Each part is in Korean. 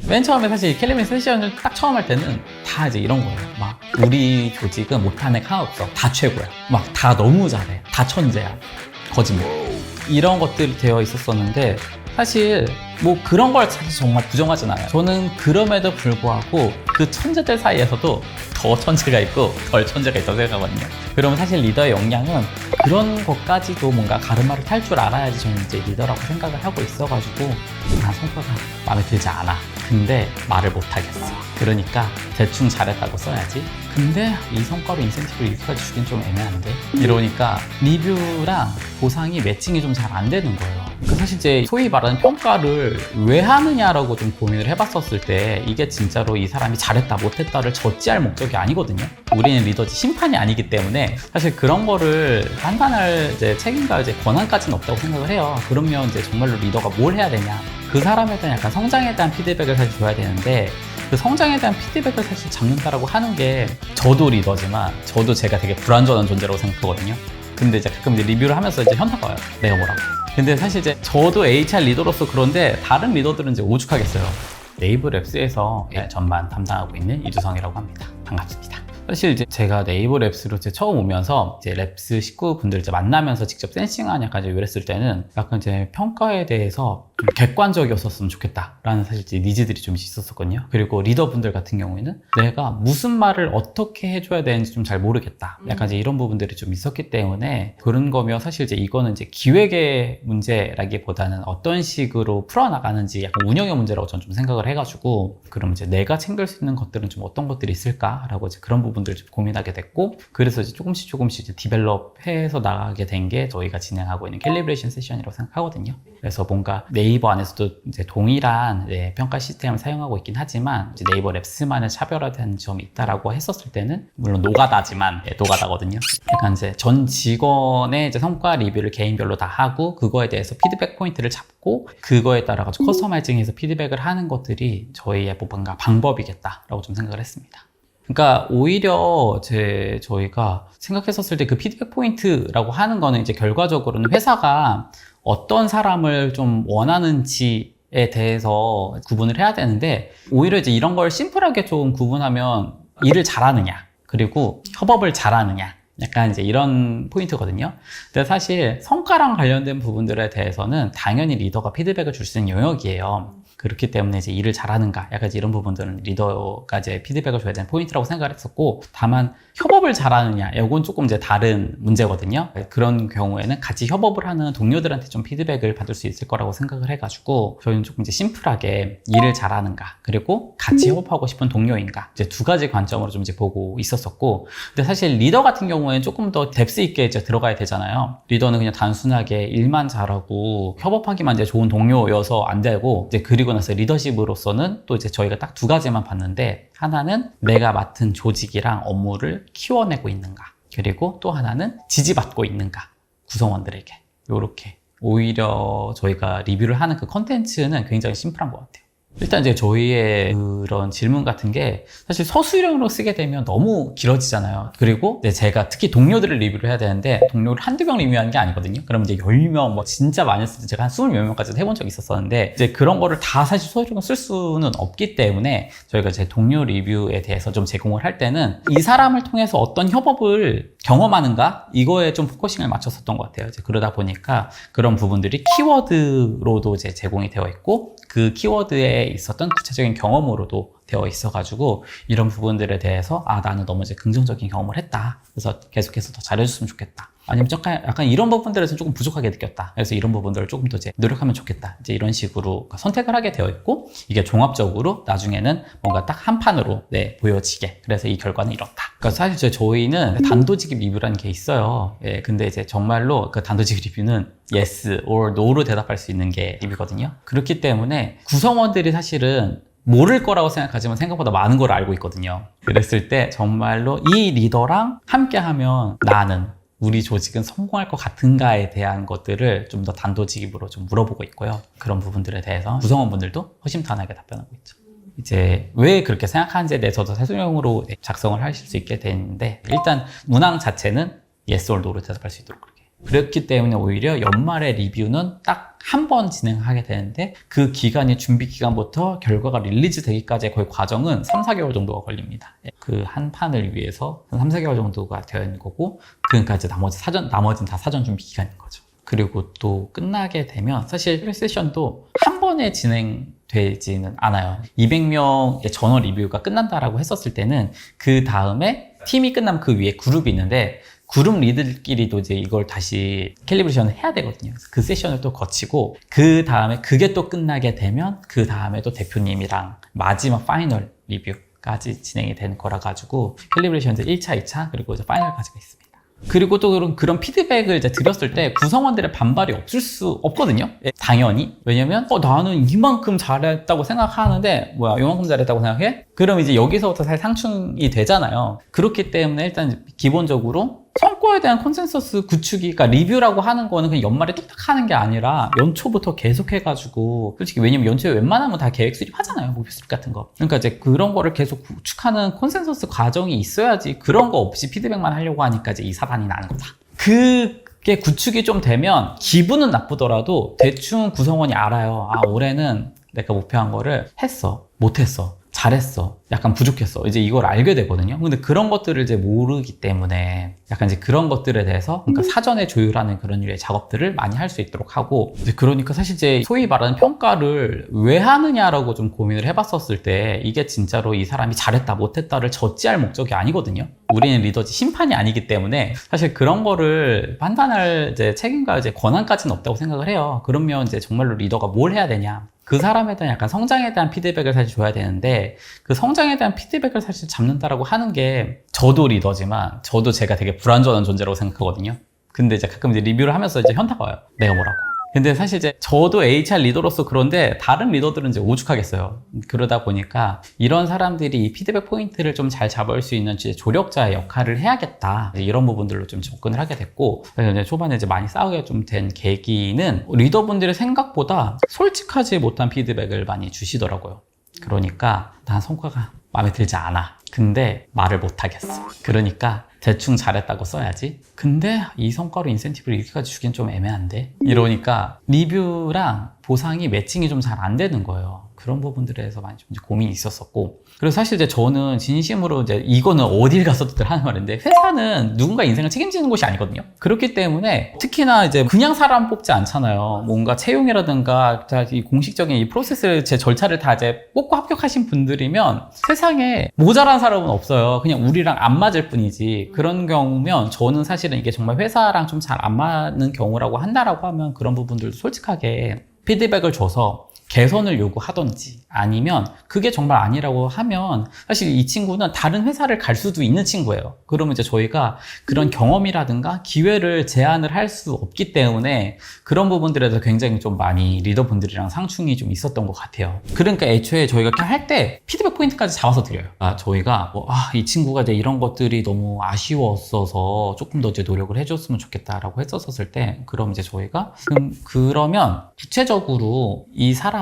맨 처음에 사실 캘리브레이션 세션을 딱 처음 할 때는 다 이제 이런 거예요. 막 우리 조직은 못하는 애 하나 없어. 다 최고야. 막 다 너무 잘해. 다 천재야. 거짓말. 이런 것들이 되어 있었었는데 사실 뭐 그런 걸 사실 정말 부정하진 않아요. 저는 그럼에도 불구하고 그 천재들 사이에서도 더 천재가 있고 덜 천재가 있다고 생각하거든요. 그러면 사실 리더의 역량은 그런 것까지도 뭔가 가르마를 탈 줄 알아야지 저는 이제 리더라고 생각을 하고 있어가지고 난 성과가 마음에 들지 않아. 근데 말을 못하겠어. 그러니까 대충 잘했다고 써야지. 근데 이 성과로 인센티브를 이렇게까지 주긴 좀 애매한데? 이러니까 리뷰랑 보상이 매칭이 좀 잘 안 되는 거예요. 그러니까 사실 이제 소위 말하는 평가를 왜 하느냐라고 좀 고민을 해봤었을 때 이게 진짜로 이 사람이 잘했다 못했다를 저지할 목적이 아니거든요. 우리는 리더지 심판이 아니기 때문에 사실 그런 거를 판단할 이제 책임과 이제 권한까지는 없다고 생각을 해요. 그러면 이제 정말로 리더가 뭘 해야 되냐? 그 사람에 대한 약간 성장에 대한 피드백을 사실 줘야 되는데 그 성장에 대한 피드백을 사실 잡는다라고 하는 게 저도 리더지만 저도 제가 되게 불완전한 존재라고 생각하거든요. 근데 이제 가끔 이제 리뷰를 하면서 이제 현타가 와요. 내가 뭐라고. 근데 사실 이제 저도 HR 리더로서 그런데 다른 리더들은 이제 오죽하겠어요. 네이버 랩스에서 전반 담당하고 있는 이두성이라고 합니다. 반갑습니다. 사실 이제 제가 네이버 랩스로 이제 처음 오면서 이제 랩스 식구분들 이제 만나면서 직접 센싱하는 약간 이제 이랬을 때는 약간 이제 평가에 대해서 좀 객관적이었었으면 좋겠다라는 사실 이제 니즈들이 좀 있었거든요. 그리고 리더분들 같은 경우에는 내가 무슨 말을 어떻게 해줘야 되는지 좀 잘 모르겠다. 약간 이제 이런 부분들이 좀 있었기 때문에 그런 거며 사실 이제 이거는 이제 기획의 문제라기보다는 어떤 식으로 풀어나가는지 약간 운영의 문제라고 저는 좀 생각을 해가지고 그럼 이제 내가 챙길 수 있는 것들은 좀 어떤 것들이 있을까라고 이제 그런 부분들을 좀 고민하게 됐고 그래서 이제 조금씩 이제 디벨롭해서 나가게 된 게 저희가 진행하고 있는 캘리브레이션 세션이라고 생각하거든요. 그래서 뭔가 네이버 안에서도 이제 동일한 평가 시스템을 사용하고 있긴 하지만 이제 네이버 랩스만의 차별화된 점이 있다라고 했었을 때는 물론 노가다지만 노가다거든요. 약간 이제 전 직원의 이제 성과 리뷰를 개인별로 다 하고 그거에 대해서 피드백 포인트를 잡고 그거에 따라 가지고 커스터마이징해서 피드백을 하는 것들이 저희의 뭔가 방법이겠다라고 좀 생각을 했습니다. 그러니까 오히려 저희가 생각했었을 때 그 피드백 포인트라고 하는 거는 이제 결과적으로는 회사가 어떤 사람을 좀 원하는지에 대해서 구분을 해야 되는데 오히려 이제 이런 걸 심플하게 좀 구분하면 일을 잘하느냐 그리고 협업을 잘하느냐 약간 이제 이런 포인트거든요. 근데 사실 성과랑 관련된 부분들에 대해서는 당연히 리더가 피드백을 줄 수 있는 영역이에요. 그렇기 때문에 이제 일을 잘하는가 약간 이런 부분들은 리더가 이제 피드백을 줘야 되는 포인트라고 생각을 했었고 다만 협업을 잘하느냐 이건 조금 이제 다른 문제거든요. 그런 경우에는 같이 협업을 하는 동료들한테 좀 피드백을 받을 수 있을 거라고 생각을 해가지고 저희는 조금 이제 심플하게 일을 잘하는가 그리고 같이 협업하고 싶은 동료인가 이제 두 가지 관점으로 좀 이제 보고 있었었고 근데 사실 리더 같은 경우에는 조금 더 뎁스 있게 이제 들어가야 되잖아요. 리더는 그냥 단순하게 일만 잘하고 협업하기만 이제 좋은 동료여서 안 되고 이제 그리고 나서 리더십으로서는 또 이제 저희가 딱 두 가지만 봤는데 하나는 내가 맡은 조직이랑 업무를 키워내고 있는가 그리고 또 하나는 지지받고 있는가 구성원들에게 요렇게 오히려 저희가 리뷰를 하는 그 컨텐츠는 굉장히 심플한 것 같아요. 일단 이제 저희의 그런 질문 같은 게 사실 서술형으로 쓰게 되면 너무 길어지잖아요. 그리고 제가 특히 동료들을 리뷰를 해야 되는데 동료를 한두 명 리뷰하는 게 아니거든요. 그러면 이제 10명 뭐 진짜 많이 했을 때 제가 한 20몇 명까지도 해본 적이 있었었는데 이제 그런 거를 다 사실 서술형으로 쓸 수는 없기 때문에 저희가 제 동료 리뷰에 대해서 좀 제공을 할 때는 이 사람을 통해서 어떤 협업을 경험하는가 이거에 좀 포커싱을 맞췄었던 것 같아요. 이제 그러다 보니까 그런 부분들이 키워드로도 이제 제공이 되어 있고 그 키워드에 있었던 구체적인 경험으로도 되어 있어가지고 이런 부분들에 대해서 나는 너무 이제 긍정적인 경험을 했다. 그래서 계속해서 더 잘해줬으면 좋겠다. 아니면 약간 이런 부분들에서 조금 부족하게 느꼈다. 그래서 이런 부분들을 조금 더 이제 노력하면 좋겠다. 이제 이런 식으로 선택을 하게 되어 있고 이게 종합적으로 나중에는 뭔가 딱 한 판으로 보여지게. 그래서 이 결과는 이렇다. 그러니까 사실 저희는 단도직입 리뷰라는 게 있어요. 근데 이제 정말로 그 단도직입 리뷰는 yes or no로 대답할 수 있는 게 리뷰거든요. 그렇기 때문에 구성원들이 사실은 모를 거라고 생각하지만 생각보다 많은 걸 알고 있거든요. 그랬을 때 정말로 이 리더랑 함께 하면 나는 우리 조직은 성공할 것 같은가에 대한 것들을 좀 더 단도직입으로 좀 물어보고 있고요. 그런 부분들에 대해서 구성원분들도 허심탄회하게 답변하고 있죠. 이제 왜 그렇게 생각하는지에 대해서도 서술형으로 작성을 하실 수 있게 되는데 일단 문항 자체는 yes or no로 대답할 수 있도록 그렇게 그렇기 때문에 오히려 연말에 리뷰는 딱 한 번 진행하게 되는데 그 기간이 준비 기간부터 결과가 릴리즈 되기까지의 거의 과정은 3, 4개월 정도가 걸립니다. 그 한 판을 위해서 3, 4개월 정도가 되어 있는 거고 그러니까 이제 나머지는 다 사전 준비 기간인 거죠. 그리고 또 끝나게 되면 사실 세션도 한 번에 진행되지는 않아요. 200명의 전원 리뷰가 끝난다라고 했었을 때는 그 다음에 팀이 끝나면 그 위에 그룹이 있는데 그룹 리더끼리도 이제 이걸 다시 캘리브레이션을 해야 되거든요. 그 세션을 또 거치고 그 다음에 그게 또 끝나게 되면 그 다음에 또 대표님이랑 마지막 파이널 리뷰까지 진행이 되는 거라 가지고 캘리브레이션 이제 1차, 2차 그리고 이제 파이널까지가 있습니다. 그리고 또 그런 피드백을 이제 드렸을 때 구성원들의 반발이 없을 수 없거든요. 당연히. 왜냐면 나는 이만큼 잘했다고 생각하는데 뭐야 이만큼 잘했다고 생각해? 그럼 이제 여기서부터 사실 상충이 되잖아요. 그렇기 때문에 일단 기본적으로 성과에 대한 컨센서스 구축이, 그러니까 리뷰라고 하는 거는 그냥 연말에 뚝딱 하는 게 아니라 연초부터 계속 해가지고, 솔직히 왜냐면 연초에 웬만하면 다 계획 수립하잖아요. 목표 수립 같은 거. 그러니까 이제 그런 거를 계속 구축하는 컨센서스 과정이 있어야지 그런 거 없이 피드백만 하려고 하니까 이제 이 사단이 나는 거다. 그게 구축이 좀 되면 기분은 나쁘더라도 대충 구성원이 알아요. 올해는 내가 목표한 거를 했어. 못했어. 잘했어. 약간 부족했어. 이제 이걸 알게 되거든요. 근데 그런 것들을 이제 모르기 때문에 약간 이제 그런 것들에 대해서 그러니까 사전에 조율하는 그런 류의 작업들을 많이 할 수 있도록 하고, 이제 그러니까 사실 이제 소위 말하는 평가를 왜 하느냐라고 좀 고민을 해봤었을 때 이게 진짜로 이 사람이 잘했다 못했다를 저지할 목적이 아니거든요. 우리는 리더지 심판이 아니기 때문에 사실 그런 거를 판단할 이제 책임과 이제 권한까지는 없다고 생각을 해요. 그러면 이제 정말로 리더가 뭘 해야 되냐? 그 사람에 대한 약간 성장에 대한 피드백을 사실 줘야 되는데, 그 성장에 대한 피드백을 사실 잡는다라고 하는 게 저도 리더지만 저도 제가 되게 불완전한 존재라고 생각하거든요. 근데 이제 가끔 이제 리뷰를 하면서 이제 현타가 와요. 내가 뭐라고. 근데 사실 이제 저도 HR 리더로서 그런데 다른 리더들은 이제 오죽하겠어요. 그러다 보니까 이런 사람들이 이 피드백 포인트를 좀 잘 잡을 수 있는 조력자의 역할을 해야겠다. 이런 부분들로 좀 접근을 하게 됐고, 그래서 이제 초반에 이제 많이 싸우게 좀 된 계기는 리더분들이 생각보다 솔직하지 못한 피드백을 많이 주시더라고요. 그러니까 난 성과가 마음에 들지 않아. 근데 말을 못 하겠어. 그러니까 대충 잘했다고 써야지. 근데 이 성과로 인센티브를 이렇게까지 주긴 좀 애매한데? 이러니까 리뷰랑 보상이 매칭이 좀 잘 안 되는 거예요. 그런 부분들에 대해서 많이 좀 고민이 있었었고, 그래서 사실 이제 저는 진심으로 이제 이거는 어딜 가서도 하는 말인데, 회사는 누군가 인생을 책임지는 곳이 아니거든요. 그렇기 때문에 특히나 이제 그냥 사람 뽑지 않잖아요. 뭔가 채용이라든가 이 공식적인 이 프로세스를 제 절차를 다 이제 뽑고 합격하신 분들이면 세상에 모자란 사람은 없어요. 그냥 우리랑 안 맞을 뿐이지. 그런 경우면 저는 사실은 이게 정말 회사랑 좀 잘 안 맞는 경우라고 한다라고 하면 그런 부분들도 솔직하게 피드백을 줘서 개선을 요구하던지, 아니면 그게 정말 아니라고 하면 사실 이 친구는 다른 회사를 갈 수도 있는 친구예요. 그러면 이제 저희가 그런 경험이라든가 기회를 제한을 할 수 없기 때문에 그런 부분들에 대해서 굉장히 좀 많이 리더분들이랑 상충이 좀 있었던 것 같아요. 그러니까 애초에 저희가 그냥 할 때 피드백 포인트까지 잡아서 드려요. 저희가 이 친구가 이제 이런 것들이 너무 아쉬웠어서 조금 더 이제 노력을 해줬으면 좋겠다라고 했었을 때, 그럼 이제 저희가 그러면 구체적으로 이 사람이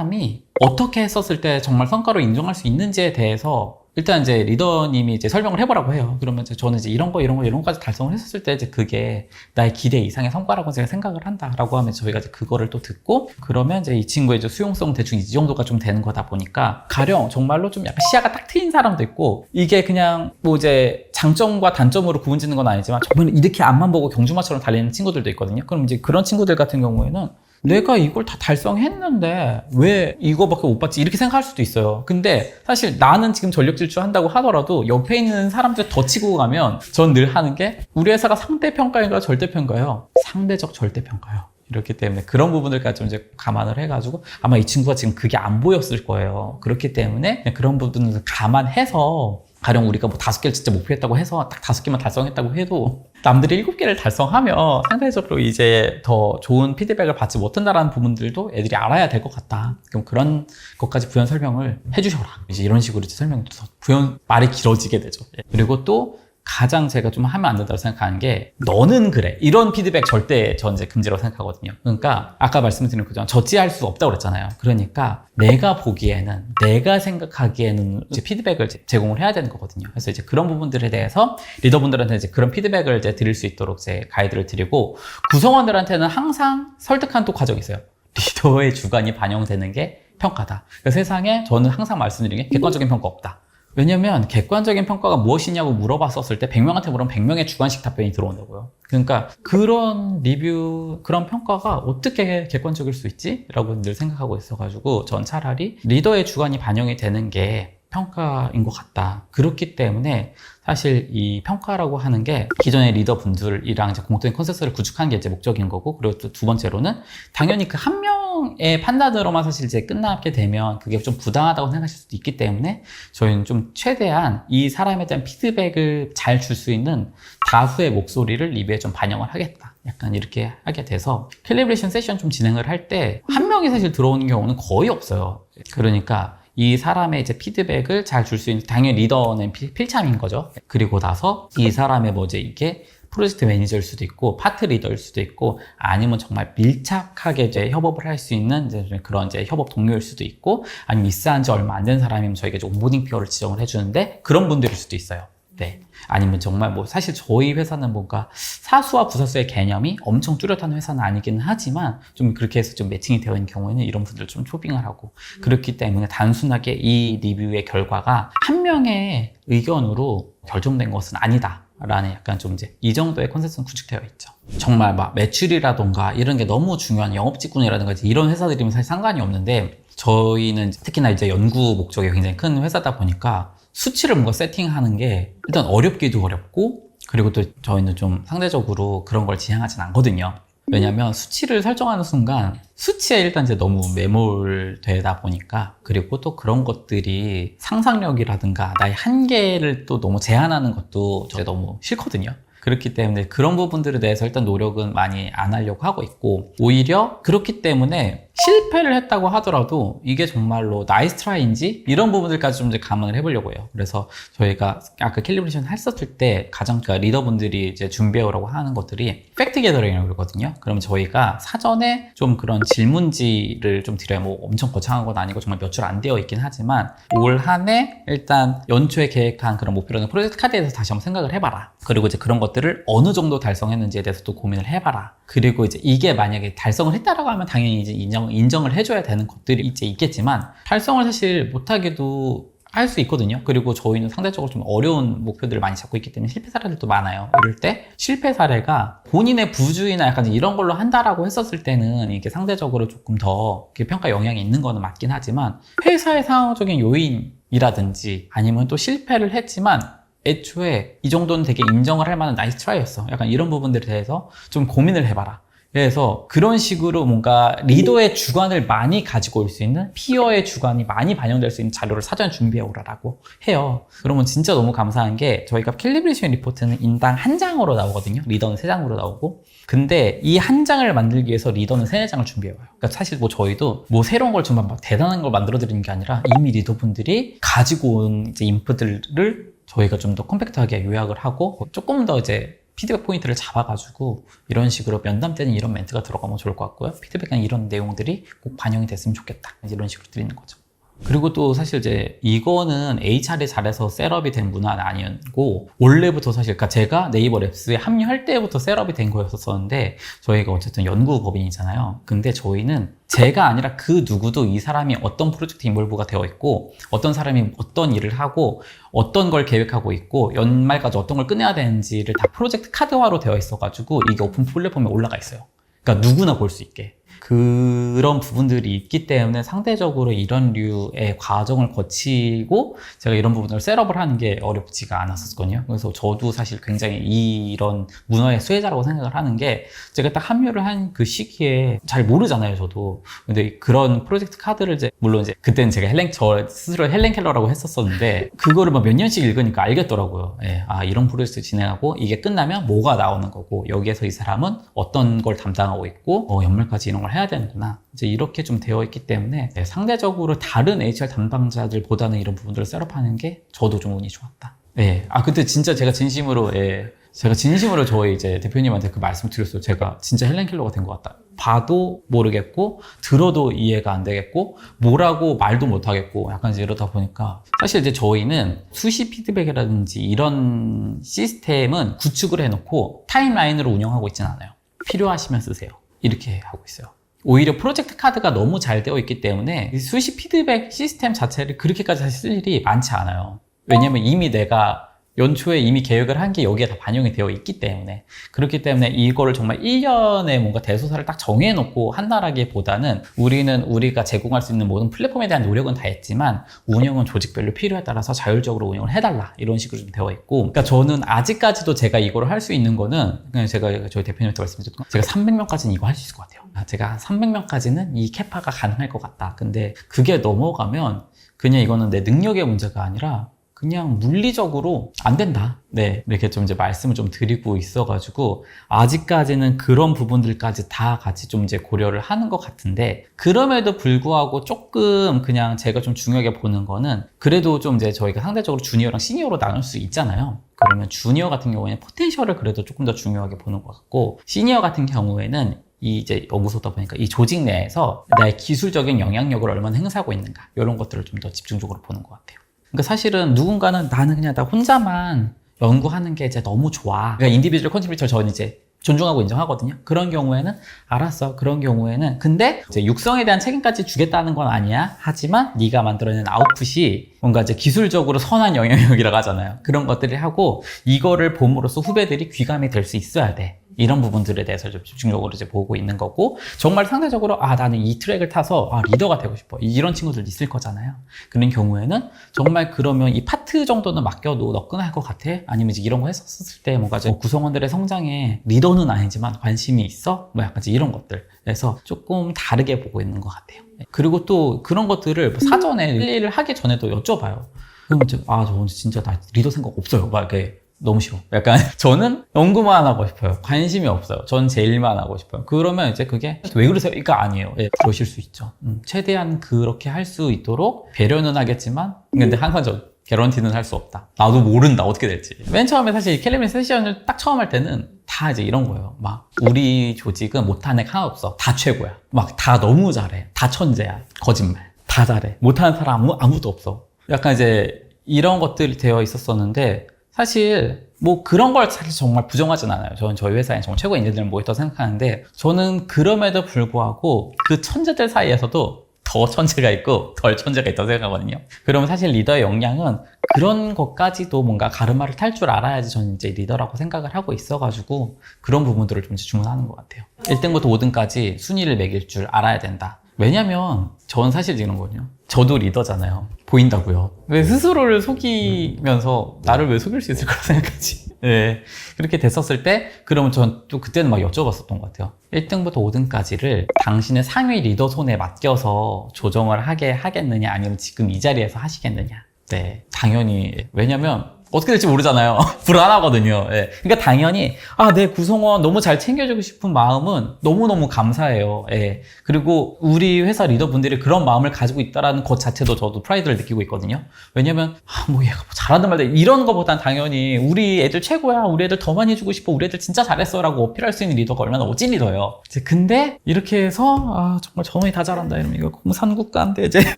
어떻게 했었을 때 정말 성과로 인정할 수 있는지에 대해서 일단 이제 리더님이 이제 설명을 해보라고 해요. 그러면 이제 저는 이제 이런 거까지 달성을 했었을 때 이제 그게 나의 기대 이상의 성과라고 제가 생각을 한다라고 하면 저희가 이제 그거를 또 듣고, 그러면 이제 이 친구의 이제 수용성 대충 이 정도가 좀 되는 거다 보니까, 가령 정말로 좀 약간 시야가 딱 트인 사람도 있고, 이게 그냥 뭐 이제 장점과 단점으로 구분짓는 건 아니지만 정말 이렇게 앞만 보고 경주마처럼 달리는 친구들도 있거든요. 그럼 이제 그런 친구들 같은 경우에는 내가 이걸 다 달성했는데 왜 이거밖에 못 받지? 이렇게 생각할 수도 있어요. 근데 사실 나는 지금 전력 질주한다고 하더라도 옆에 있는 사람들 더 치고 가면 전 늘 하는 게, 우리 회사가 상대평가인가 절대평가예요? 상대적 절대평가예요. 이렇기 때문에 그런 부분들까지 좀 이제 감안을 해가지고, 아마 이 친구가 지금 그게 안 보였을 거예요. 그렇기 때문에 그런 부분을 감안해서, 가령 우리가 뭐 5개를 진짜 목표했다고 해서 딱 5개만 달성했다고 해도 남들이 7개를 달성하면 상대적으로 이제 더 좋은 피드백을 받지 못한다라는 부분들도 애들이 알아야 될 것 같다. 그럼 그런 것까지 부연 설명을 해주셔라. 이제 이런 식으로 이제 설명을 부연 말이 길어지게 되죠. 그리고 또 가장 제가 좀 하면 안 된다고 생각하는 게 너는 그래 이런 피드백 절대 전 이제 금지라고 생각하거든요. 그러니까 아까 말씀드린 그죠, 저지할 수 없다고 그랬잖아요. 그러니까 내가 보기에는, 내가 생각하기에는 이제 피드백을 제공을 해야 되는 거거든요. 그래서 이제 그런 부분들에 대해서 리더분들한테 이제 그런 피드백을 이제 드릴 수 있도록 이제 가이드를 드리고, 구성원들한테는 항상 설득한 또 과정이 있어요. 리더의 주관이 반영되는 게 평가다. 그러니까 세상에 저는 항상 말씀드리는 게 객관적인 평가 없다. 왜냐면 객관적인 평가가 무엇이냐고 물어봤었을 때 100명한테 물으면 100명의 주관식 답변이 들어온다고요. 그러니까 그런 리뷰, 그런 평가가 어떻게 객관적일 수 있지? 라고 늘 생각하고 있어가지고 전 차라리 리더의 주관이 반영이 되는 게 평가인 것 같다. 그렇기 때문에 사실 이 평가라고 하는 게 기존의 리더분들이랑 이제 공통의 컨센서스를 구축하는 게 이제 목적인 거고, 그리고 또 두 번째로는 당연히 그 한 명의 판단으로만 사실 이제 끝나게 되면 그게 좀 부당하다고 생각하실 수도 있기 때문에 저희는 좀 최대한 이 사람에 대한 피드백을 잘 줄 수 있는 다수의 목소리를 리뷰에 좀 반영을 하겠다. 약간 이렇게 하게 돼서 캘리브레이션 세션 좀 진행을 할 때 한 명이 사실 들어오는 경우는 거의 없어요. 그러니까 이 사람의 이제 피드백을 잘 줄 수 있는, 당연히 리더는 필참인 거죠. 그리고 나서 이 사람의 뭐 이제 이게 프로젝트 매니저일 수도 있고 파트 리더일 수도 있고, 아니면 정말 밀착하게 이제 협업을 할 수 있는 이제 그런 이제 협업 동료일 수도 있고, 아니면 입사한 지 얼마 안 된 사람이면 저희가 이제 온보딩 피어를 지정을 해주는데 그런 분들일 수도 있어요. 네. 아니면 정말 뭐 사실 저희 회사는 뭔가 사수와 부사수의 개념이 엄청 뚜렷한 회사는 아니기는 하지만 좀 그렇게 해서 좀 매칭이 되어 있는 경우에는 이런 분들 좀 초빙을 하고, 그렇기 때문에 단순하게 이 리뷰의 결과가 한 명의 의견으로 결정된 것은 아니다 라는 약간 좀 이제 이 정도의 컨센서스는 구축되어 있죠. 정말 막 매출이라던가 이런 게 너무 중요한 영업직군이라든가 이런 회사들이면 사실 상관이 없는데, 저희는 특히나 이제 연구 목적이 굉장히 큰 회사다 보니까 수치를 뭔가 세팅하는 게 일단 어렵기도 어렵고, 그리고 또 저희는 좀 상대적으로 그런 걸 지향하진 않거든요. 왜냐면 수치를 설정하는 순간 수치에 일단 이제 너무 매몰되다 보니까, 그리고 또 그런 것들이 상상력이라든가 나의 한계를 또 너무 제한하는 것도 저게 너무 싫거든요. 그렇기 때문에 그런 부분들에 대해서 일단 노력은 많이 안 하려고 하고 있고, 오히려 그렇기 때문에 실패를 했다고 하더라도 이게 정말로 나이스 트라이인지 이런 부분들까지 좀 이제 감안을 해보려고 해요. 그래서 저희가 아까 캘리브레이션 했었을 때 가장 리더분들이 이제 준비해오라고 하는 것들이 팩트 게더링이라고 그러거든요. 그럼 저희가 사전에 좀 그런 질문지를 좀 드려요. 뭐 엄청 거창한 건 아니고 정말 몇 줄 안 되어 있긴 하지만, 올 한 해 일단 연초에 계획한 그런 목표라는 프로젝트 카드에 대해서 다시 한번 생각을 해봐라. 그리고 이제 그런 것들을 어느 정도 달성했는지에 대해서 또 고민을 해봐라. 그리고 이제 이게 만약에 달성을 했다라고 하면 당연히 이제 인정을 해줘야 되는 것들이 이제 있겠지만, 달성을 사실 못하게도 할 수 있거든요. 그리고 저희는 상대적으로 좀 어려운 목표들을 많이 잡고 있기 때문에 실패 사례들도 많아요. 이럴 때 실패 사례가 본인의 부주의나 약간 이런 걸로 한다라고 했었을 때는 이게 상대적으로 조금 더 평가 영향이 있는 거는 맞긴 하지만, 회사의 상황적인 요인이라든지 아니면 또 실패를 했지만 애초에 이 정도는 되게 인정을 할 만한 나이스 트라이였어, 약간 이런 부분들에 대해서 좀 고민을 해봐라. 그래서 그런 식으로 뭔가 리더의 주관을 많이 가지고 올 수 있는, 피어의 주관이 많이 반영될 수 있는 자료를 사전에 준비해 오라라고 해요. 그러면 진짜 너무 감사한 게, 저희가 캘리브레이션 리포트는 인당 한 장으로 나오거든요. 리더는 3장으로 나오고. 근데 이 한 장을 만들기 위해서 리더는 3-4장을 준비해 와요. 그러니까 사실 뭐 저희도 뭐 새로운 걸 정말 막 대단한 걸 만들어 드리는 게 아니라 이미 리더분들이 가지고 온 이제 인풋들을 저희가 좀 더 컴팩트하게 요약을 하고, 조금 더 이제 피드백 포인트를 잡아가지고 이런 식으로 면담 때는 이런 멘트가 들어가면 좋을 것 같고요, 피드백은 이런 내용들이 꼭 반영이 됐으면 좋겠다, 이런 식으로 드리는 거죠. 그리고 또 사실 이제 이거는 HR이 잘해서 셋업이 된 문화는 아니고, 원래부터 사실 그러니까 제가 네이버 랩스에 합류할 때부터 셋업이 된 거였었는데, 저희가 어쨌든 연구법인이잖아요. 근데 저희는 제가 아니라 그 누구도 이 사람이 어떤 프로젝트 인볼브가 되어 있고, 어떤 사람이 어떤 일을 하고, 어떤 걸 계획하고 있고, 연말까지 어떤 걸 끝내야 되는지를 다 프로젝트 카드화로 되어 있어가지고 이게 오픈 플랫폼에 올라가 있어요. 그러니까 누구나 볼 수 있게. 그런 부분들이 있기 때문에 상대적으로 이런 류의 과정을 거치고 제가 이런 부분을 셋업을 하는 게 어렵지가 않았었거든요. 그래서 저도 사실 굉장히 이런 문화의 수혜자라고 생각을 하는 게, 제가 딱 합류를 한 그 시기에 잘 모르잖아요, 저도. 근데 그런 프로젝트 카드를 이제, 물론 이제 그때는 제가 저 스스로 헬렌 켈러라고 했었었는데, 그거를 막 몇 년씩 읽으니까 알겠더라고요. 예, 아, 이런 프로젝트 진행하고 이게 끝나면 뭐가 나오는 거고, 여기에서 이 사람은 어떤 걸 담당하고 있고, 연말까지 이런 걸 해야 되는구나, 이제 이렇게 좀 되어 있기 때문에 상대적으로 다른 HR 담당자들보다는 이런 부분들을 셋업하는 게 저도 좀 운이 좋았다, 네. 근데 진짜 제가 진심으로, 예. 제가 진심으로 저희 이제 대표님한테 그 말씀 드렸어요. 제가 진짜 헬렌 켈러가 된 것 같다. 봐도 모르겠고, 들어도 이해가 안 되겠고, 뭐라고 말도 못 하겠고, 약간 이제 이러다 보니까. 사실 이제 저희는 수시 피드백이라든지 이런 시스템은 구축을 해놓고 타임라인으로 운영하고 있진 않아요. 필요하시면 쓰세요. 이렇게 하고 있어요. 오히려 프로젝트 카드가 너무 잘 되어 있기 때문에 수시 피드백 시스템 자체를 그렇게까지 쓸 일이 많지 않아요. 왜냐면 이미 내가 연초에 이미 계획을 한 게 여기에 다 반영이 되어 있기 때문에. 그렇기 때문에 이거를 정말 1년에 뭔가 대소사를 딱 정해놓고 한다라기보다는 우리는 우리가 제공할 수 있는 모든 플랫폼에 대한 노력은 다 했지만 운영은 조직별로 필요에 따라서 자율적으로 운영을 해달라, 이런 식으로 좀 되어 있고. 그러니까 저는 아직까지도 제가 이거를 할 수 있는 거는 그냥 제가 저희 대표님한테 말씀드렸던 거, 제가 300명까지는 이거 할 수 있을 것 같아요. 제가 300명까지는 이 캐파가 가능할 것 같다. 근데 그게 넘어가면 그냥 이거는 내 능력의 문제가 아니라 그냥 물리적으로 안 된다. 네, 이렇게 좀 이제 말씀을 좀 드리고 있어가지고 아직까지는 그런 부분들까지 다 같이 좀 이제 고려를 하는 것 같은데, 그럼에도 불구하고 조금 그냥 제가 좀 중요하게 보는 거는, 그래도 좀 이제 저희가 상대적으로 주니어랑 시니어로 나눌 수 있잖아요. 그러면 주니어 같은 경우에는 포텐셜을 그래도 조금 더 중요하게 보는 것 같고, 시니어 같은 경우에는 이 이제 연구소다 보니까 이 조직 내에서 나의 기술적인 영향력을 얼마나 행사하고 있는가, 이런 것들을 좀 더 집중적으로 보는 것 같아요. 그러니까 사실은 누군가는 나는 그냥 나 혼자만 연구하는 게 이제 너무 좋아. 그러니까 인디비주얼 컨트리뷰터 저는 이제 존중하고 인정하거든요. 그런 경우에는 알았어. 그런 경우에는 근데 이제 육성에 대한 책임까지 주겠다는 건 아니야. 하지만 네가 만들어낸 아웃풋이 뭔가 이제 기술적으로 선한 영향력이라고 하잖아요. 그런 것들을 하고 이거를 봄으로써 후배들이 귀감이 될 수 있어야 돼. 이런 부분들에 대해서 좀 집중적으로 이제 보고 있는 거고, 정말 상대적으로 나는 이 트랙을 타서 리더가 되고 싶어, 이런 친구들 있을 거잖아요. 그런 경우에는 정말 그러면 이 파트 정도는 맡겨도 너끈할 것 같아? 아니면 이제 이런 거 했었을 때 뭔가 구성원들의 성장에 리더는 아니지만 관심이 있어? 뭐 약간 이제 이런 것들. 그래서 조금 다르게 보고 있는 것 같아요. 그리고 또 그런 것들을 사전에 일을 하기 전에도 여쭤봐요. 그럼 이제 저 진짜 나 리더 생각 없어요. 막 이렇게 너무 싫어. 약간 저는 연구만 하고 싶어요. 관심이 없어요. 전 제 일만 하고 싶어요. 그러면 이제 그게 왜 그러세요? 이거 아니에요. 예, 그러실 수 있죠. 최대한 그렇게 할 수 있도록 배려는 하겠지만, 근데 항상 저 개런티는 할 수 없다. 나도 모른다. 어떻게 될지. 맨 처음에 사실 캘리그래피 세션을 딱 처음 할 때는 다 이제 이런 거예요. 막 우리 조직은 못하는 애 하나 없어. 다 최고야. 막 다 너무 잘해. 다 천재야. 거짓말. 다 잘해. 못하는 사람 아무도 없어. 약간 이제 이런 것들이 되어 있었었는데, 사실 뭐 그런 걸 사실 정말 부정하진 않아요. 저는 저희 회사에 정말 최고의 인재들을 모였다고 생각하는데, 저는 그럼에도 불구하고 그 천재들 사이에서도 더 천재가 있고 덜 천재가 있다고 생각하거든요. 그러면 사실 리더의 역량은 그런 것까지도 뭔가 가르마를 탈 줄 알아야지 저는 이제 리더라고 생각을 하고 있어가지고, 그런 부분들을 좀 주문하는 것 같아요. 1등부터 5등까지 순위를 매길 줄 알아야 된다. 왜냐면 저는 사실 이런 거거든요. 저도 리더잖아요. 보인다고요. 왜 스스로를 속이면서 나를 왜 속일 수 있을 거라 생각하지? 네. 그렇게 됐었을 때, 그러면 전 또 그때는 막 여쭤봤었던 것 같아요. 1등부터 5등까지를 당신의 상위 리더 손에 맡겨서 조정을 하게 하겠느냐, 아니면 지금 이 자리에서 하시겠느냐. 네. 당연히. 왜냐면 어떻게 될지 모르잖아요. 불안하거든요. 예. 그러니까 당연히 내 구성원 너무 잘 챙겨주고 싶은 마음은 너무너무 감사해요. 예. 그리고 우리 회사 리더분들이 그런 마음을 가지고 있다는 것 자체도 저도 프라이드를 느끼고 있거든요. 왜냐면 뭐 얘가 뭐 잘하든 말든 이런 거보단 당연히 우리 애들 최고야, 우리 애들 더 많이 해주고 싶어, 우리 애들 진짜 잘했어 라고 어필할 수 있는 리더가 얼마나 멋진 리더예요. 근데 이렇게 해서 정말 저놈이 다 잘한다 이러면 이거 공산국가인데 이제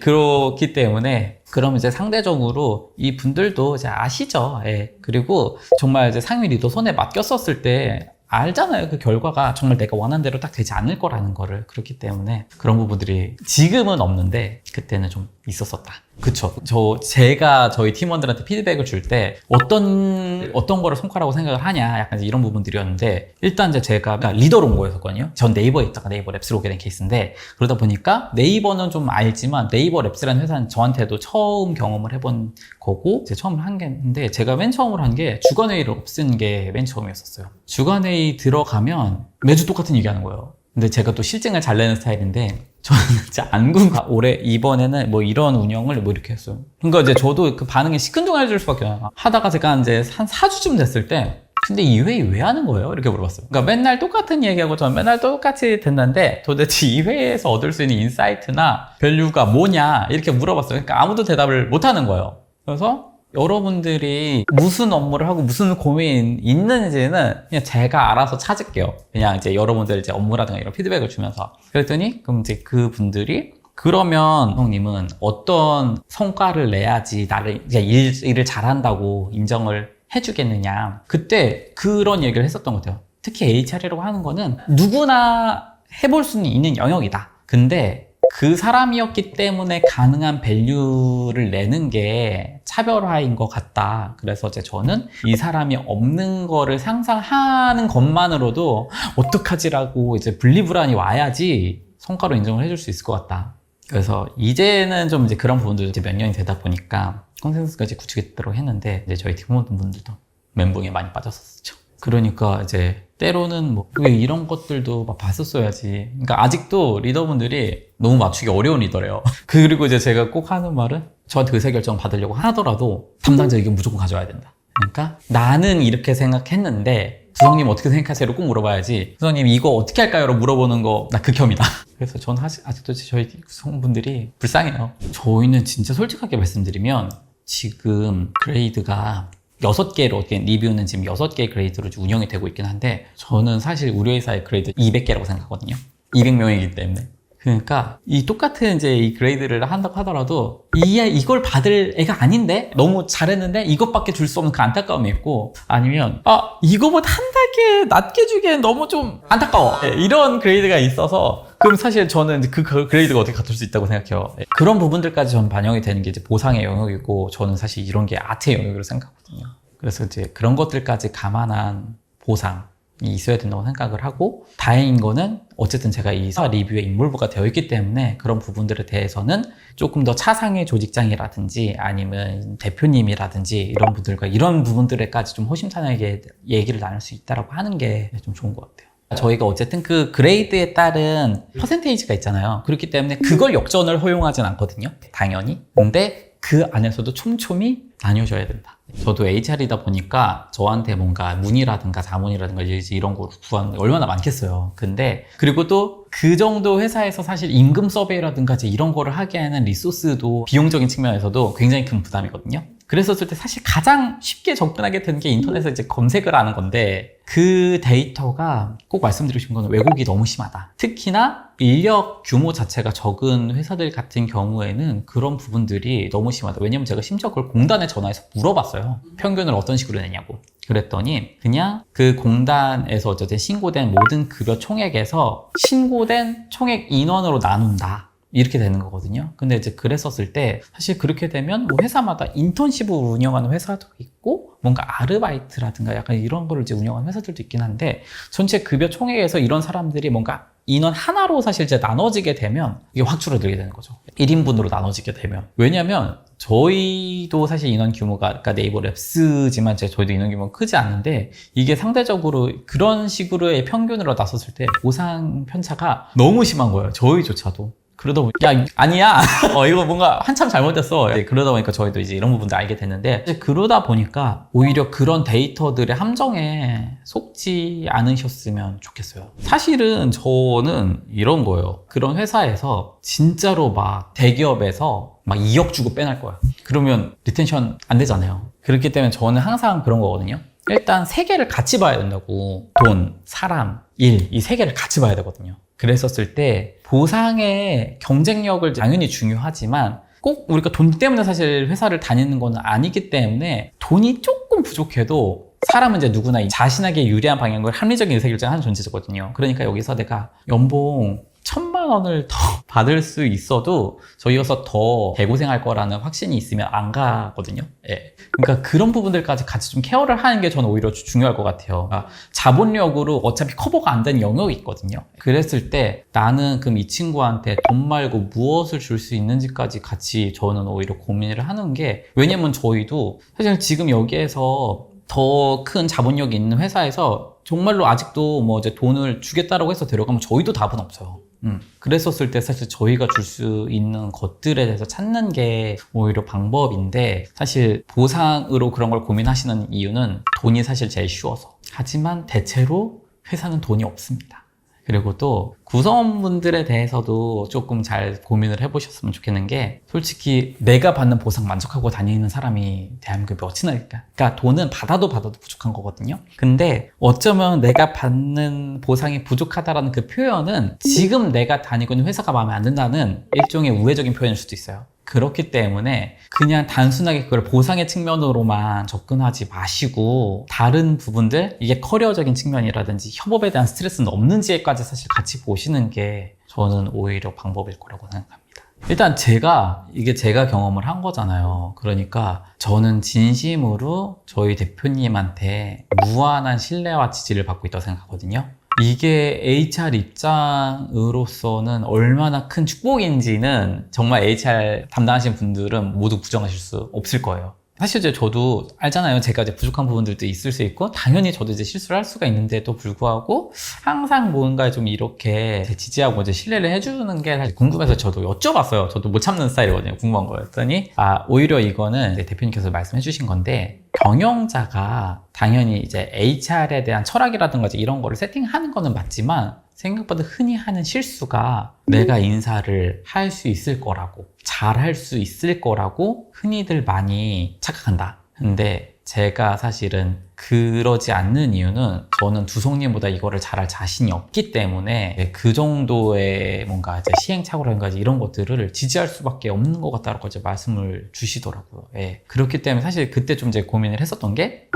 그렇기 때문에, 그럼 이제 상대적으로 이 분들도 이제 아시죠. 예. 그리고 정말 이제 상위 리더 손에 맡겼었을 때 알잖아요. 그 결과가 정말 내가 원하는 대로 딱 되지 않을 거라는 거를. 그렇기 때문에 그런 부분들이 지금은 없는데 그때는 좀 있었었다. 그쵸. 제가 저희 팀원들한테 피드백을 줄 때 어떤 거를 성과라고 생각을 하냐, 약간 이런 부분들이었는데, 일단 이제 제가 리더로 온 거였거든요. 전 네이버에 있다가 네이버 랩스로 오게 된 케이스인데, 그러다 보니까 네이버는 좀 알지만 네이버 랩스라는 회사는 저한테도 처음 경험을 해본 거고, 이제 처음 한 게인데, 제가 맨 처음으로 한 게 주간회의를 없앤 게 맨 처음이었었어요. 주간회의 들어가면 매주 똑같은 얘기 하는 거예요. 근데 제가 또 실증을 잘 내는 스타일인데, 저는 진짜 안궁 올해 이번에는 뭐 이런 운영을 뭐 이렇게 했어요. 그러니까 이제 저도 그 반응이 시큰둥해질 수밖에 없어요. 하다가 제가 이제 한 4주쯤 됐을 때, 근데 이 회의 왜 하는 거예요? 이렇게 물어봤어요. 그러니까 맨날 똑같은 얘기하고 저는 맨날 똑같이 듣는데 도대체 이 회의에서 얻을 수 있는 인사이트나 밸류가 뭐냐 이렇게 물어봤어요. 그러니까 아무도 대답을 못 하는 거예요. 그래서 여러분들이 무슨 업무를 하고 무슨 고민 있는지는 그냥 제가 알아서 찾을게요. 그냥 이제 여러분들 이제 업무라든가 이런 피드백을 주면서. 그랬더니 그럼 이제 그분들이 그러면 형님은 어떤 성과를 내야지 나를 일을 잘한다고 인정을 해주겠느냐. 그때 그런 얘기를 했었던 것 같아요. 특히 HR이라고 하는 거는 누구나 해볼 수는 있는 영역이다. 근데 그 사람이었기 때문에 가능한 밸류를 내는 게 차별화인 것 같다. 그래서 이제 저는 이 사람이 없는 거를 상상하는 것만으로도 어떡하지라고 이제 분리불안이 와야지 성과로 인정을 해줄 수 있을 것 같다. 그래서 이제는 좀 이제 그런 부분도 이제 몇 년이 되다 보니까 컨센서스까지 구축했도록 했는데 이제 저희 팀원분들도 멘붕에 많이 빠졌었죠. 그러니까 이제 때로는 뭐 왜 이런 것들도 막 봤었어야지. 그러니까 아직도 리더분들이 너무 맞추기 어려운 리더래요. 그리고 이제 제가 꼭 하는 말은 저한테 의사결정 받으려고 하더라도 담당자 의견 무조건 가져와야 된다. 그러니까 나는 이렇게 생각했는데 부장님 어떻게 생각하세요?로 꼭 물어봐야지. 부장님 이거 어떻게 할까요?로 물어보는 거 나 극혐이다. 그래서 저는 아직도 저희 구성분들이 불쌍해요. 저희는 진짜 솔직하게 말씀드리면 지금 그레이드가 6개로 리뷰는 지금 6개의 그레이드로 운영이 되고 있긴 한데 저는 사실 우리 회사의 그레이드 200개라고 생각하거든요. 200명이기 때문에. 그러니까 이 똑같은 이제 이 그레이드를 한다고 하더라도 이걸 받을 애가 아닌데 너무 잘했는데 이것밖에 줄 수 없는 그 안타까움이 있고 아니면 이거보다 한 단계 낮게 주기엔 너무 좀 안타까워. 이런 그레이드가 있어서 그럼 사실 저는 그 그레이드가 어떻게 갖출 수 있다고 생각해요. 그런 부분들까지 전 반영이 되는 게 이제 보상의 영역이고 저는 사실 이런 게 아트의 영역으로 생각하거든요. 그래서 이제 그런 것들까지 감안한 보상이 있어야 된다고 생각을 하고 다행인 거는 어쨌든 제가 이 사업 리뷰에 인볼브가 되어 있기 때문에 그런 부분들에 대해서는 조금 더 차상의 조직장이라든지 아니면 대표님이라든지 이런 분들과 이런 부분들에까지 좀 호심탄회하게 얘기를 나눌 수 있다라고 하는 게 좀 좋은 것 같아요. 저희가 어쨌든 그 그레이드에 따른 퍼센테이지가 있잖아요. 그렇기 때문에 그걸 역전을 허용하진 않거든요. 당연히. 근데 그 안에서도 촘촘히 나뉘어져야 된다. 저도 HR이다 보니까 저한테 뭔가 문의라든가 자문이라든가 이런 거 구하는 게 얼마나 많겠어요. 근데 그리고 또 그 정도 회사에서 사실 임금 서베이라든가 이런 거를 하기에는 리소스도 비용적인 측면에서도 굉장히 큰 부담이거든요. 그랬었을 때 사실 가장 쉽게 접근하게 되는 게 인터넷에 이제 검색을 하는 건데 그 데이터가 꼭 말씀드리고 싶은 건 왜곡이 너무 심하다. 특히나 인력 규모 자체가 적은 회사들 같은 경우에는 그런 부분들이 너무 심하다. 왜냐면 제가 심지어 그걸 공단에 전화해서 물어봤어요. 평균을 어떤 식으로 내냐고. 그랬더니 그냥 그 공단에서 어쨌든 신고된 모든 급여 총액에서 신고된 총액 인원으로 나눈다. 이렇게 되는 거거든요. 근데 이제 그랬었을 때 사실 그렇게 되면 뭐 회사마다 인턴십을 운영하는 회사도 있고 뭔가 아르바이트라든가 약간 이런 거를 이제 운영하는 회사들도 있긴 한데 전체 급여 총액에서 이런 사람들이 뭔가 인원 하나로 사실 이제 나눠지게 되면 이게 확 줄어들게 되는 거죠. 1인분으로 나눠지게 되면. 왜냐면 저희도 사실 인원 규모가 아까 네이버 랩스지만 저희도 인원 규모가 크지 않은데 이게 상대적으로 그런 식으로의 평균으로 나섰을 때 보상 편차가 너무 심한 거예요. 저희조차도. 그러다 보니까 야 아니야 이거 뭔가 한참 잘못됐어. 그러다 보니까 저희도 이제 이런 부분도 알게 됐는데 그러다 보니까 오히려 그런 데이터들의 함정에 속지 않으셨으면 좋겠어요. 사실은 저는 이런 거예요. 그런 회사에서 진짜로 막 대기업에서 막 2억 주고 빼낼 거야. 그러면 리텐션 안 되잖아요. 그렇기 때문에 저는 항상 그런 거거든요. 일단 세 개를 같이 봐야 된다고. 돈, 사람, 일, 이 세 개를 같이 봐야 되거든요. 그랬었을 때 보상의 경쟁력을 당연히 중요하지만 꼭 우리가 돈 때문에 사실 회사를 다니는 건 아니기 때문에 돈이 조금 부족해도 사람은 이제 누구나 자신에게 유리한 방향을 합리적인 의사결정하는 존재거든요. 그러니까 여기서 내가 연봉 1,000만 원을 더 받을 수 있어도 저희여서 더 개고생할 거라는 확신이 있으면 안 가거든요. 예. 그러니까 그런 부분들까지 같이 좀 케어를 하는 게 저는 오히려 중요할 것 같아요. 그러니까 자본력으로 어차피 커버가 안 되는 영역이 있거든요. 그랬을 때 나는 그럼 이 친구한테 돈 말고 무엇을 줄 수 있는지까지 같이 저는 오히려 고민을 하는 게 왜냐면 저희도 사실 지금 여기에서 더 큰 자본력이 있는 회사에서 정말로 아직도 뭐 이제 돈을 주겠다라고 해서 데려가면 저희도 답은 없어요. 그랬었을 때 사실 저희가 줄 수 있는 것들에 대해서 찾는 게 오히려 방법인데 사실 보상으로 그런 걸 고민하시는 이유는 돈이 사실 제일 쉬워서. 하지만 대체로 회사는 돈이 없습니다. 그리고 또 구성원분들에 대해서도 조금 잘 고민을 해보셨으면 좋겠는 게, 솔직히 내가 받는 보상 만족하고 다니는 사람이 대한민국에 몇이나 있을까? 그러니까 돈은 받아도 부족한 거거든요. 근데 어쩌면 내가 받는 보상이 부족하다라는 그 표현은 지금 내가 다니고 있는 회사가 마음에 안 든다는 일종의 우회적인 표현일 수도 있어요. 그렇기 때문에 그냥 단순하게 그걸 보상의 측면으로만 접근하지 마시고, 다른 부분들, 이게 커리어적인 측면이라든지 협업에 대한 스트레스는 없는지까지 사실 같이 보시는 게 저는 오히려 방법일 거라고 생각합니다. 일단 이게 제가 경험을 한 거잖아요. 그러니까 저는 진심으로 저희 대표님한테 무한한 신뢰와 지지를 받고 있다고 생각하거든요. 이게 HR 입장으로서는 얼마나 큰 축복인지는 정말 HR 담당하시는 분들은 모두 부정하실 수 없을 거예요. 사실 저도 알잖아요. 제가 이제 부족한 부분들도 있을 수 있고, 당연히 저도 이제 실수를 할 수가 있는데도 불구하고 항상 뭔가 좀 이렇게 지지하고 이제 신뢰를 해주는 게 사실 궁금해서 저도 여쭤봤어요. 저도 못 참는 스타일이거든요. 궁금한 거였더니, 오히려 이거는 이제 대표님께서 말씀해 주신 건데, 경영자가 당연히 이제 HR에 대한 철학이라든가 이런 거를 세팅하는 거는 맞지만, 생각보다 흔히 하는 실수가 내가 인사를 할 수 있을 거라고, 잘 할 수 있을 거라고 흔히들 많이 착각한다. 근데 제가 사실은 그러지 않는 이유는, 저는 두성님보다 이거를 잘할 자신이 없기 때문에 그 정도의 뭔가 이제 시행착오라든가 이런 것들을 지지할 수밖에 없는 것 같다라고 이제 말씀을 주시더라고요. 예. 그렇기 때문에 사실 그때 좀 이제 고민을 했었던 게,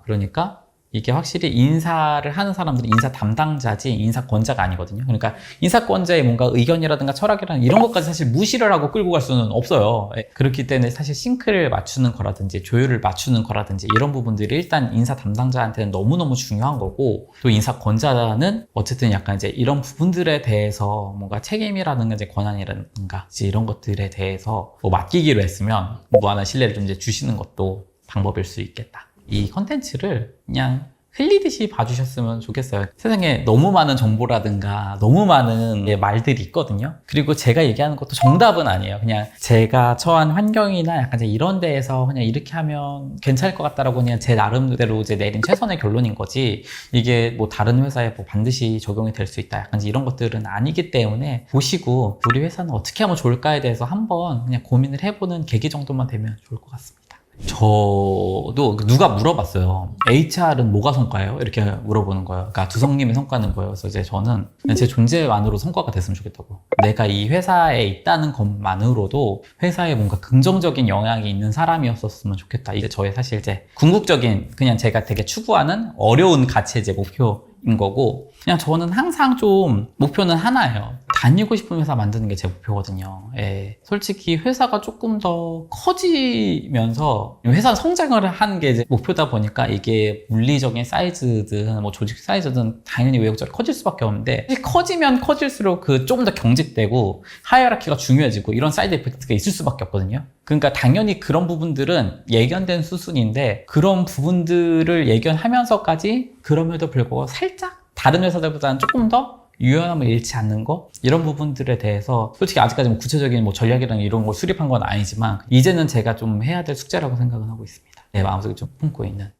그러니까 이게 확실히 인사를 하는 사람들은 인사 담당자지 인사권자가 아니거든요. 그러니까 인사권자의 뭔가 의견이라든가 철학이라든가 이런 것까지 사실 무시를 하고 끌고 갈 수는 없어요. 그렇기 때문에 사실 싱크를 맞추는 거라든지 조율을 맞추는 거라든지 이런 부분들이 일단 인사 담당자한테는 너무너무 중요한 거고, 또 인사권자는 어쨌든 약간 이제 이런 부분들에 대해서 뭔가 책임이라든가 이제 권한이라든가 이제 이런 것들에 대해서 뭐 맡기기로 했으면 무한한 신뢰를 좀 이제 주시는 것도 방법일 수 있겠다. 이 컨텐츠를 그냥 흘리듯이 봐주셨으면 좋겠어요. 세상에 너무 많은 정보라든가 너무 많은 말들이 있거든요. 그리고 제가 얘기하는 것도 정답은 아니에요. 그냥 제가 처한 환경이나 약간 이런 데에서 그냥 이렇게 하면 괜찮을 것 같다라고 그냥 제 나름대로 이제 내린 최선의 결론인 거지, 이게 뭐 다른 회사에 뭐 반드시 적용이 될 수 있다, 약간 이런 것들은 아니기 때문에 보시고 우리 회사는 어떻게 하면 좋을까에 대해서 한번 그냥 고민을 해보는 계기 정도만 되면 좋을 것 같습니다. 저도 누가 물어봤어요. HR은 뭐가 성과예요? 이렇게 물어보는 거예요. 그러니까 두성님의 성과는 거예요. 그래서 이제 저는 그냥 제 존재만으로 성과가 됐으면 좋겠다고. 내가 이 회사에 있다는 것만으로도 회사에 뭔가 긍정적인 영향이 있는 사람이었었으면 좋겠다. 이게 저의 사실 이제 궁극적인, 그냥 제가 되게 추구하는 어려운 가치의 제 목표인 거고, 그냥 저는 항상 좀 목표는 하나예요. 다니고 싶은 회사 만드는 게 제 목표거든요. 예. 솔직히 회사가 조금 더 커지면서, 회사 성장을 하는 게 이제 목표다 보니까 이게 물리적인 사이즈든 뭐 조직 사이즈든 당연히 외국적으로 커질 수밖에 없는데, 커지면 커질수록 그 조금 더 경직되고 하이어라키가 중요해지고 이런 사이드 이펙트가 있을 수밖에 없거든요. 그러니까 당연히 그런 부분들은 예견된 수순인데, 그런 부분들을 예견하면서까지 그럼에도 불구하고 살짝 다른 회사들보다는 조금 더 유연함을 잃지 않는 거, 이런 부분들에 대해서 솔직히 아직까지 뭐 구체적인 뭐 전략이랑 이런 걸 수립한 건 아니지만 이제는 제가 좀 해야 될 숙제라고 생각은 하고 있습니다. 내 마음속에 좀 품고 있는